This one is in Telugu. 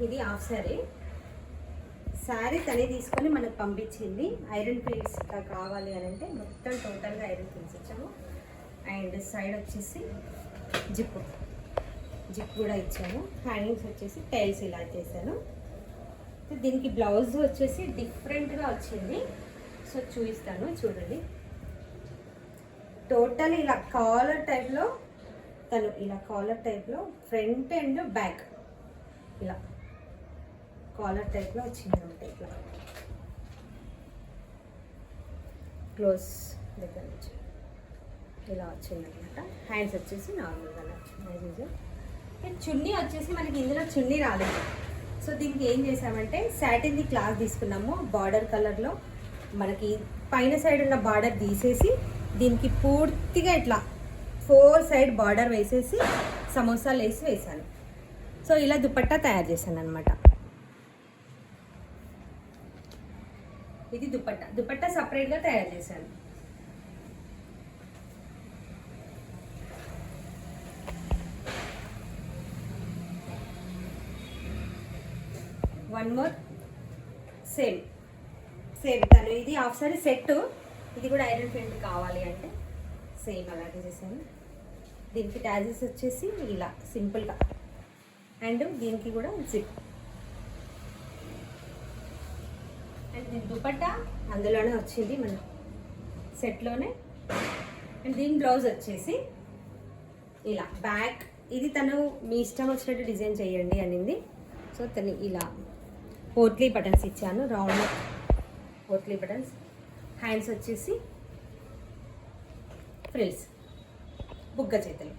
ఇది హాఫ్ శారీ తనే తీసుకొని మనకు పంపించింది. ఐరన్ ఫీల్డ్స్ కావాలి అని అంటే మొత్తం టోటల్గా ఐరన్ ఫీల్డ్స్ ఇచ్చాము. అండ్ సైడ్ వచ్చేసి జిప్ కూడా ఇచ్చాము. హ్యాంగింగ్స్ వచ్చేసి టైల్స్ ఇలా చేశాను. దీనికి బ్లౌజ్ వచ్చేసి డిఫరెంట్గా వచ్చింది. సో చూపిస్తాను చూడండి. టోటల్ ఇలా కాలర్ టైప్లో ఫ్రంట్ అండ్ బ్యాక్ ఇలా కాలర్ టైప్లో వచ్చింది అనమాట. ఇట్లా క్లోజ్ దగ్గర నుంచి ఇలా వచ్చింది అనమాట. హ్యాండ్స్ వచ్చేసి నార్మల్గా వచ్చింది. చున్నీ వచ్చేసి మనకి ఇందులో చున్నీ రాలేదు. సో దీనికి ఏం చేసామంటే సాటిన్ది క్లాత్ తీసుకున్నాము. బార్డర్ కలర్లో మనకి పైన సైడ్ ఉన్న బార్డర్ తీసేసి దీనికి పూర్తిగా ఇట్లా 4 సైడ్ బార్డర్ వేసేసి సమోసా లేసి వేసాను. సో ఇలా దుపట్టా తయారు చేశాను అనమాట. ఇది దుపట్టా సపరేట్గా తయారు చేశాను. వన్ మోర్ సేమ్ తను ఇది హాఫ్ సారీ సెట్. ఇది కూడా ఐరన్ ప్రింట్ కావాలి అంటే సేమ్ అలాగే చేశాను. దీనికి ట్యాజెస్ వచ్చేసి ఇలా సింపుల్గా అండ్ దీనికి కూడా జిప్ అండ్ దీని దుపట్టా అందులోనే వచ్చింది మన సెట్లోనే. అండ్ దీని బ్లౌజ్ వచ్చేసి ఇలా బ్యాక్. ఇది తను మీ ఇష్టం వచ్చినట్టు డిజైన్ చేయండి అనింది. సో తను ఇలా పోట్లీ బటన్స్ ఇచ్చాను, రౌండ్ పోట్లీ బటన్స్. హ్యాండ్స్ వచ్చేసి ఫ్రిల్స్ బుగ్గ చేతులు.